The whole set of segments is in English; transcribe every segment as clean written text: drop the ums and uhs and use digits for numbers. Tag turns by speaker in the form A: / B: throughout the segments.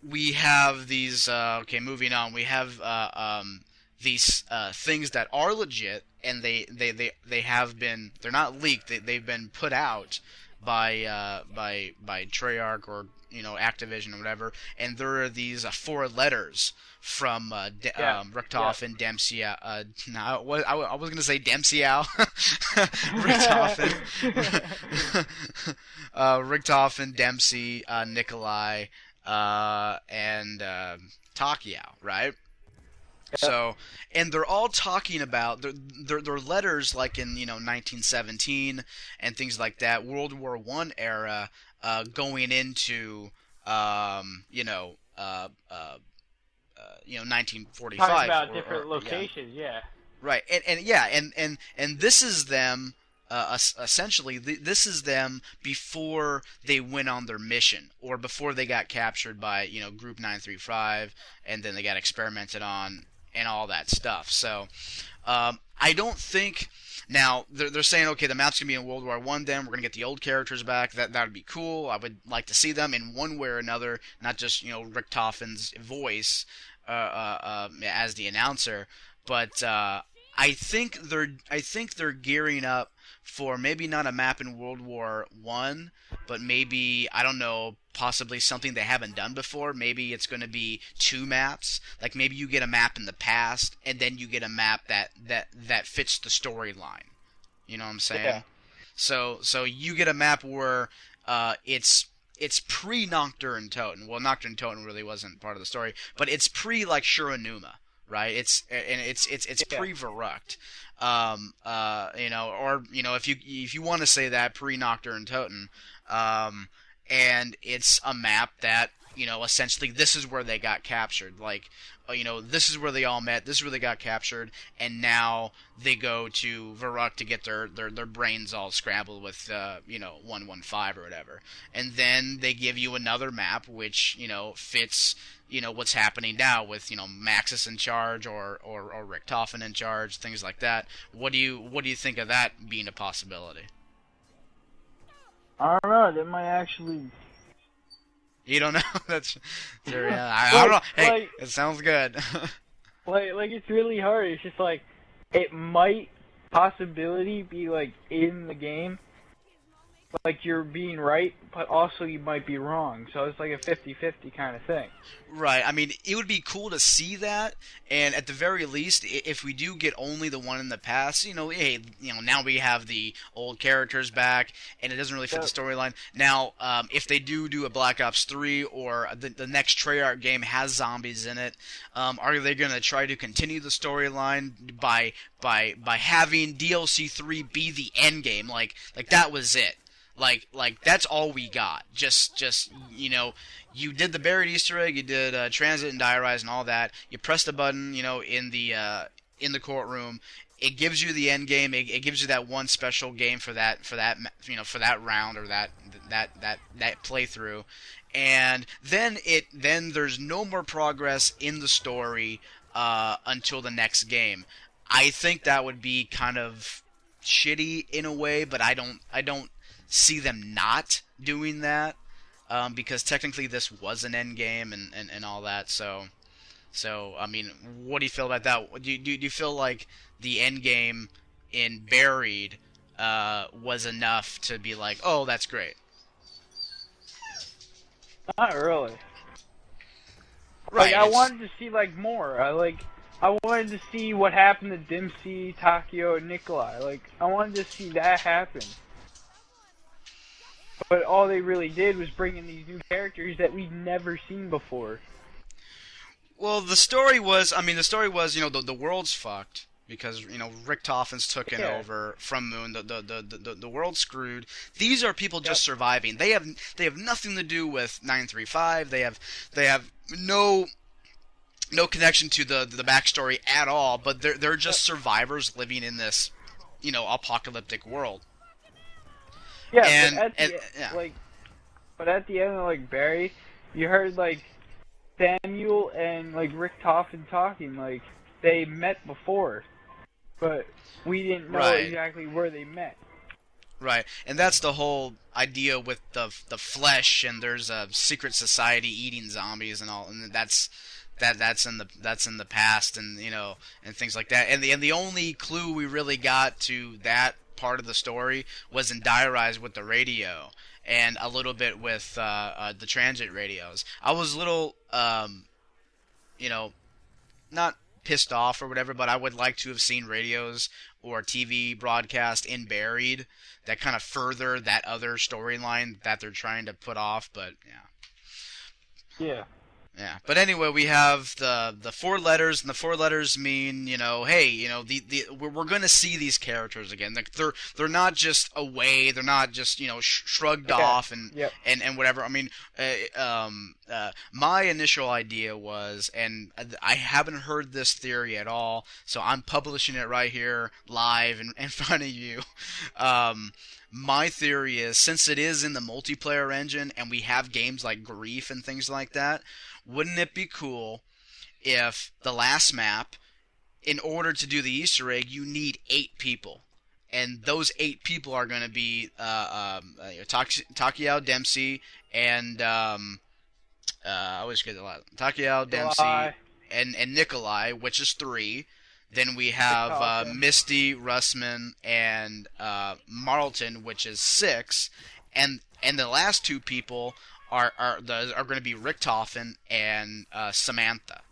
A: we have these. Okay, moving on. We have these things that are legit, and they have been. They're not leaked. They've been put out by Treyarch or Activision or whatever. And there are these four letters from
B: Yeah, yeah.
A: Richtofen, Dempsey. No, I was gonna say Dempsey Al, Richtofen, Richtofen, Dempsey, Nikolai, and Takiao, right?
B: Yep.
A: So, and they're all talking about their letters, like in 1917 and things like that, World War I era, going into um, you know uh, uh, 1945
B: Talking about
A: or
B: different
A: yeah,
B: locations, yeah.
A: right, and yeah, and this is them. Essentially, this is them before they went on their mission, or before they got captured by Group 935, and then they got experimented on and all that stuff. So I don't think now they're saying, okay, the map's gonna be in World War I. Then we're gonna get the old characters back. That would be cool. I would like to see them in one way or another, not just Richtofen's voice as the announcer, but I think they're gearing up for maybe not a map in World War I, but maybe, I don't know, possibly something they haven't done before. Maybe it's going to be two maps. Like maybe you get a map in the past, and then you get a map that fits the storyline. You know what I'm
B: Yeah.
A: saying? So you get a map where it's pre Nocturne Toten. Well, Nocturne Toten really wasn't part of the story, but it's pre like Shiranuma, right? It's
B: Yeah.
A: pre Verruct. Or if you want to say that, pre Nocturne Toten, um, and it's a map that essentially this is where they got captured. Like, this is where they all met. This is where they got captured, and now they go to Varuk to get their brains all scrambled with 115 or whatever, and then they give you another map which fits what's happening now with Maxis in charge, or Richtofen in charge, things like that. What do you think of that being a possibility?
B: I don't know. That might actually
A: You don't know? That's sure, yeah. I don't
B: like
A: know. Hey,
B: like
A: it sounds good.
B: like it's really hard. It's just like it might possibility be like in the game, like you're being right, but also you might be wrong. So it's like a 50-50 kind of thing.
A: Right. I mean, it would be cool to see that, and at the very least, if we do get only the one in the past, hey, now we have the old characters back, and it doesn't really fit the
B: Yep.
A: storyline. Now, if they do a Black Ops 3, or the next Treyarch game has zombies in it, are they going to try to continue the storyline by having DLC 3 be the end game? Like that was it. Like that's all we got. Just you did the buried Easter egg, you did transit and diarize and all that. You press the button, in the courtroom. It gives you the end game. It gives you that one special game for that round, or that playthrough, and then there's no more progress in the story until the next game. I think that would be kind of shitty in a way, but I don't see them not doing that, because technically this was an end game, and all that. So I mean, what do you feel about that? Do you feel like the end game in Buried was enough to be like, oh, that's great?
B: Not really. Like
A: Right.
B: I
A: It's
B: wanted to see like more. I wanted to see what happened to Dempsey, Takio, and Nikolai. Like I wanted to see that happen. But all they really did was bring in these new characters that we've never seen before.
A: well, the story was the world's fucked because Rick Toffen's taken
B: Yeah.
A: over from Moon. The world's screwed. These are people
B: Yep.
A: just surviving. They have nothing to do with 935. They have no connection to the backstory at all. But they're just
B: Yep.
A: survivors living in this apocalyptic world.
B: Yeah, but
A: And
B: at
A: and
B: the
A: yeah.
B: like, but at the end of like Barry, you heard like Samuel and like Rick Toffin talking like they met before, but we didn't know
A: Right.
B: exactly where they met.
A: Right, and that's the whole idea with the flesh, and there's a secret society eating zombies and all, and that's in the past, and and things like that. And the only clue we really got to that part of the story was in Diarize with the radio, and a little bit with the transit radios. I was a little, you know, not pissed off or whatever, but I would like to have seen radios or TV broadcast in Buried that kind of further that other storyline that they're trying to put off. But
B: Yeah.
A: yeah. But anyway, we have the four letters, and the four letters mean, hey, we're going to see these characters again. They're not just away. They're not just shrugged off and
B: Yep.
A: and whatever. I mean, my initial idea was, and I haven't heard this theory at all, so I'm publishing it right here live in front of you. My theory is, since it is in the multiplayer engine and we have games like Grief and things like that, wouldn't it be cool if the last map, in order to do the Easter egg, you need 8 people? And those 8 people are going to be Takiao Dempsey and I always get a lot. Takiao Dempsey and Nikolai, which is 3. Then we have Misty, Russman, and Marlton, which is 6, and the last 2 people are going to be Richtofen and Samantha.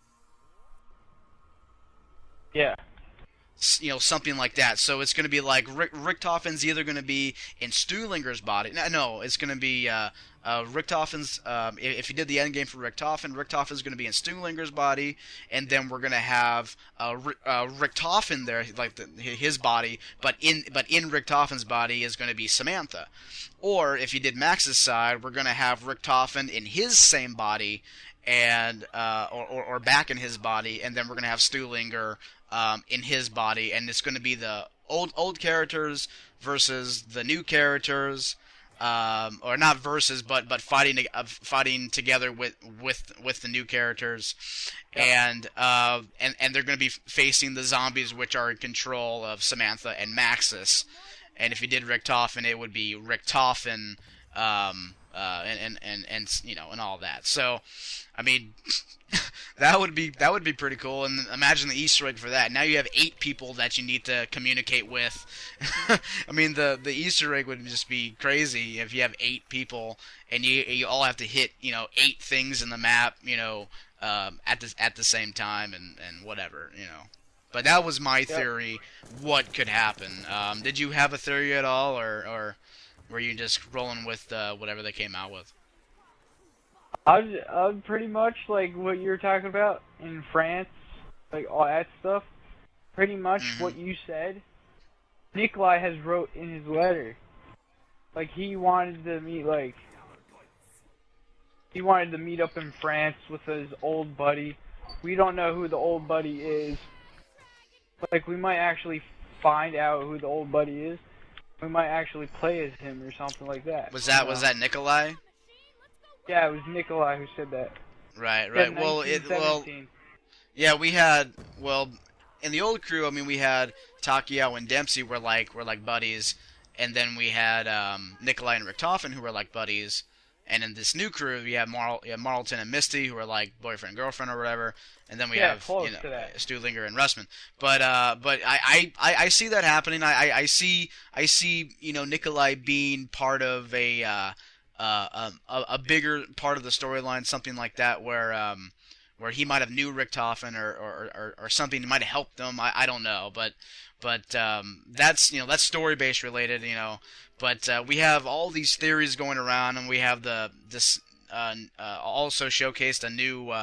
B: Yeah.
A: Something like that. So it's going to be like Richtofen's either going to be in Stuhlinger's body. No, it's going to be Richtofen's. If you did the end game for Richtofen's going to be in Stuhlinger's body, and then we're going to have Richtofen there, like his body, but in Richtofen's body is going to be Samantha. Or if you did Max's side, we're going to have Richtofen in his same body, and or back in his body, and then we're going to have Stuhlinger in his body, and it's going to be the old characters versus the new characters, or not versus, but fighting together with the new characters, and they're going to be facing the zombies, which are in control of Samantha and Maxis. And if you did Richtofen, it would be Richtofen, and all that. So, I mean, that would be pretty cool. And imagine the Easter egg for that. Now you have 8 people that you need to communicate with. I mean, the Easter egg would just be crazy if you have 8 people and you all have to hit 8 things in the map at the same time and whatever. But that was my theory. What could happen? Did you have a theory at all, or were you just rolling with whatever they came out with?
B: I pretty much like what you're talking about in France, like all that stuff. Pretty much what you said. Nikolai has wrote in his letter, like he wanted to meet up in France with his old buddy. We don't know who the old buddy is. Like, we might actually find out who the old buddy is. We might actually play as him or something like that.
A: Was that Nikolai?
B: Yeah, it was Nikolai who said that.
A: Right.
B: Yeah,
A: yeah, we had in the old crew. I mean, we had Takiao and Dempsey were like buddies, and then we had Nikolai and Richtofen who were like buddies, and in this new crew we have Marlton and Misty who are like boyfriend and girlfriend or whatever. And then we have Stuhlinger and Russman, but I see that happening. I see Nikolai being part of a bigger part of the storyline, something like that, where he might have knew Richtofen or something might have helped them. I don't know, but that's that's story based related, But we have all these theories going around, and we have this also showcased a new.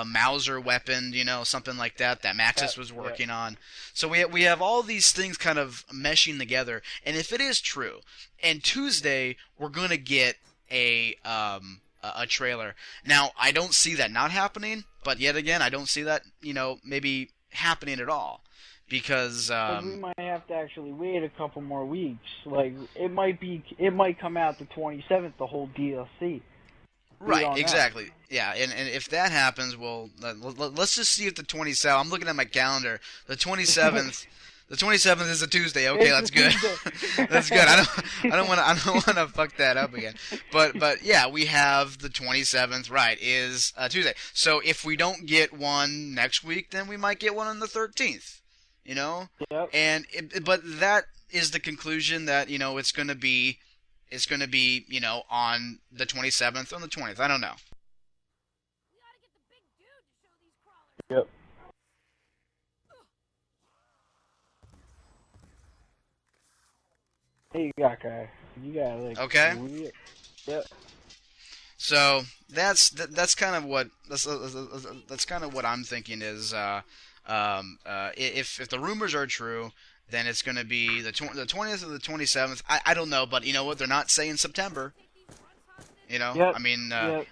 A: Mauser weapon, something like that Maxis was working on. So we have all these things kind of meshing together. And if it is true, and Tuesday we're going to get a trailer. Now, I don't see that not happening, but yet again, I don't see that, maybe happening at all. Because
B: we might have to actually wait a couple more weeks. Like, it might come out the 27th, the whole DLC.
A: Right, exactly. Yeah, and if that happens, well, let's just see if the 27th. I'm looking at my calendar. The 27th, The 27th is a Tuesday. Okay,
B: It's
A: that's
B: a
A: good.
B: Tuesday.
A: That's good. I don't want to fuck that up again. But yeah, we have the 27th. Right, is a Tuesday. So if we don't get one next week, then we might get one on the 13th. You know.
B: Yep.
A: And but that is the conclusion that it's going to be. It's going to be on the 27th or the 20th. I don't know.
B: Yep. Hey, you got guy. You got like.
A: Okay.
B: Weird. Yep.
A: So that's kind of what that's kind of what I'm thinking is if the rumors are true, then it's going to be the 20th or the 27th. I don't know, but you know what? They're not saying September.
B: Yep.
A: I mean,
B: Yep.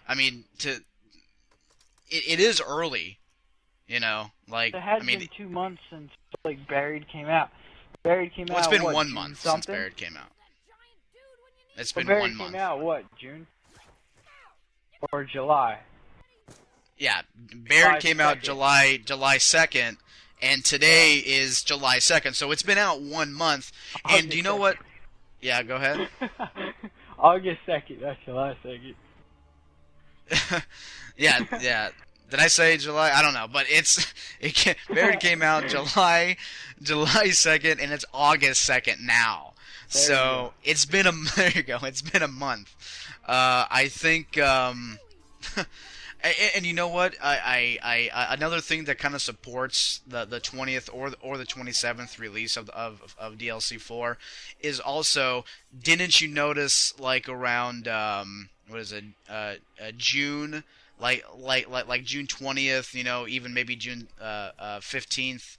A: it is early. Like
B: It has
A: I mean,
B: been 2 months since like Buried came out. Buried came
A: well,
B: out.
A: it's been
B: what,
A: 1
B: June
A: month
B: something?
A: since Buried came out. It's
B: Well,
A: been
B: Buried
A: 1 month.
B: came out what, June or July?
A: Yeah, Buried came out
B: 2nd.
A: July 2nd, and today is July 2nd, so it's been out 1 month. And do you know what? Yeah, go ahead.
B: August 2nd, not July 2nd.
A: yeah. Did I say July? I don't know, but Buried came out July 2nd, and it's August 2nd now. So it's been there you go. It's been a month. I think. And you know what? I another thing that kind of supports the 20th or the 27th release of DLC 4 is also, didn't you notice like around what is it, June, like June 20th, even maybe June 15th,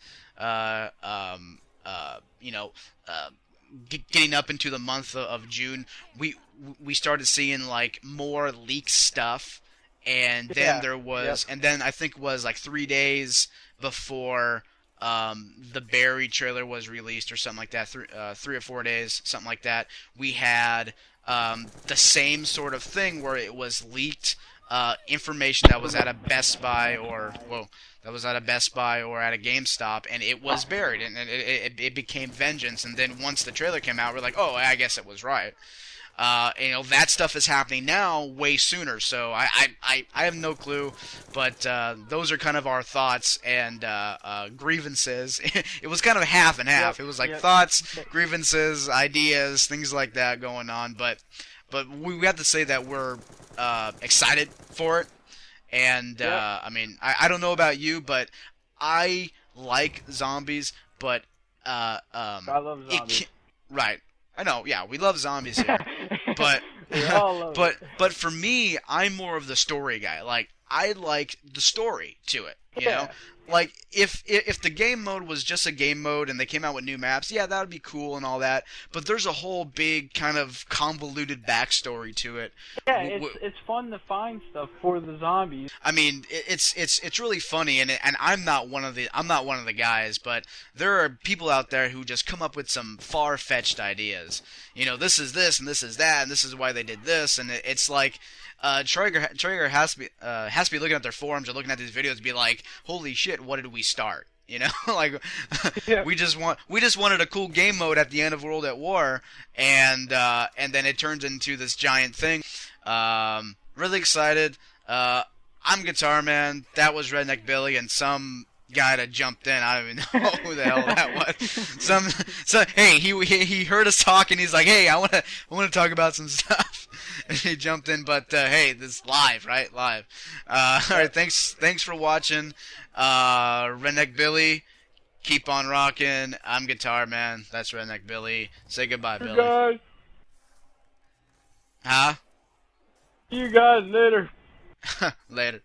A: getting up into the month of June, we started seeing like more leaked stuff. And then there was, and then I think it was like 3 days before the Buried trailer was released or something like that, 3 or 4 days, something like that. We had the same sort of thing where it was leaked information that was at a Best Buy or at a GameStop, and it was buried, and it became Vengeance. And then once the trailer came out, we're like, oh, I guess it was right. That stuff is happening now way sooner, so I have no clue, but those are kind of our thoughts and grievances. It was kind of half and half. It was like thoughts, grievances, ideas, things like that going on, but we have to say that we're excited for it, and I mean, I don't know about you, but I like zombies, but
B: I love zombies.
A: Right. I know, yeah, we love zombies here, but
B: We all love it.
A: but for me, I'm more of the story guy. Like, I like the story to it, you know? Like, if the game mode was just a game mode and they came out with new maps, yeah, that would be cool and all that, but there's a whole big kind of convoluted backstory to it.
B: Yeah, it's fun to find stuff for the zombies.
A: I mean, it's really funny, and I'm not one of the guys, but there are people out there who just come up with some far-fetched ideas. This is this and this is that, and this is why they did this, and it's like Traeger has to be looking at their forums or looking at these videos and be like, holy shit, what did we start? Like we just wanted a cool game mode at the end of World at War, and then it turns into this giant thing. Really excited. I'm Guitar Man. That was Redneck Billy, and some guy that jumped in. I don't even know who the hell that was. Hey, he heard us talk, and he's like, hey, I want to talk about some stuff. And he jumped in, but hey, this is live, right? Live. All right, thanks for watching. Redneck Billy, keep on rocking. I'm Guitar Man. That's Redneck Billy. Say goodbye, Billy.
B: Guys.
A: Huh?
B: See you guys later.
A: Later.